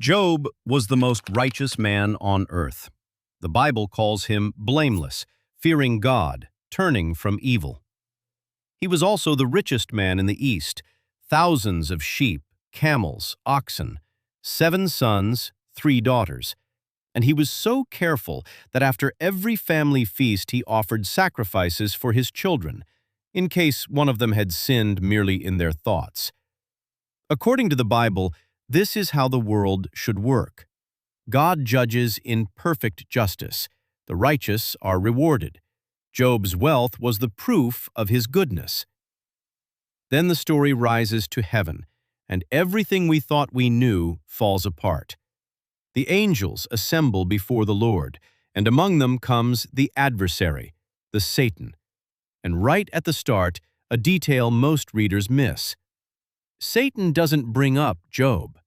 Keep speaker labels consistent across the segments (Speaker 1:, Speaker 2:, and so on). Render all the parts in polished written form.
Speaker 1: Job was the most righteous man on earth. The Bible calls him blameless, fearing God, turning from evil. He was also the richest man in the East, thousands of sheep, camels, oxen, 7 sons, 3 daughters. And he was so careful that after every family feast he offered sacrifices for his children, in case one of them had sinned merely in their thoughts. According to the Bible, this is how the world should work. God judges in perfect justice. The righteous are rewarded. Job's wealth was the proof of his goodness. Then the story rises to heaven, and everything we thought we knew falls apart. The angels assemble before the Lord, and among them comes the adversary, the Satan. And right at the start, a detail most readers miss. Satan doesn't bring up Job.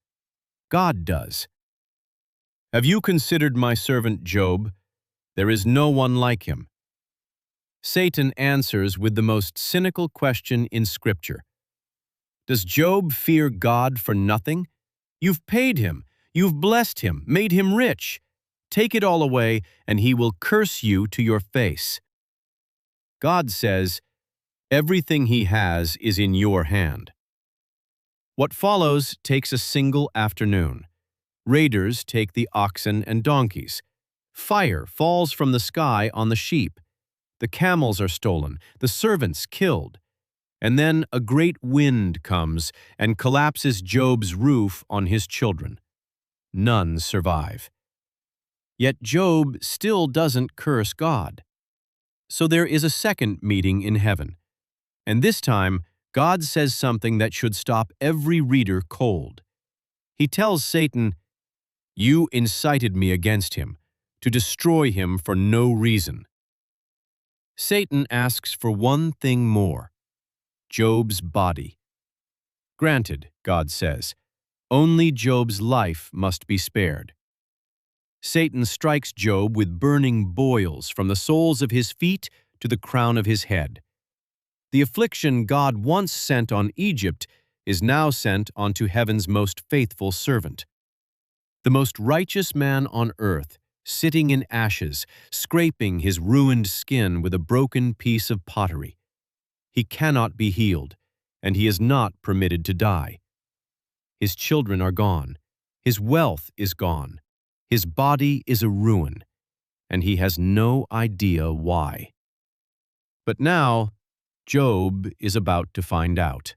Speaker 1: God does. "Have you considered my servant Job? There is no one like him." Satan answers with the most cynical question in Scripture. Does Job fear God for nothing? You've paid him, you've blessed him, made him rich. Take it all away, and he will curse you to your face. God says, everything he has is in your hand. What follows takes a single afternoon. Raiders take the oxen and donkeys. Fire falls from the sky on the sheep. The camels are stolen, the servants killed. And then a great wind comes and collapses Job's roof on his children. None survive. Yet Job still doesn't curse God. So there is a second meeting in heaven. And this time, God says something that should stop every reader cold. He tells Satan, "You incited me against him, to destroy him for no reason." Satan asks for one thing more: Job's body. Granted, God says, only Job's life must be spared. Satan strikes Job with burning boils from the soles of his feet to the crown of his head. The affliction God once sent on Egypt is now sent onto heaven's most faithful servant. The most righteous man on earth, sitting in ashes, scraping his ruined skin with a broken piece of pottery. He cannot be healed, and he is not permitted to die. His children are gone. His wealth is gone. His body is a ruin, and he has no idea why. But now, Job is about to find out.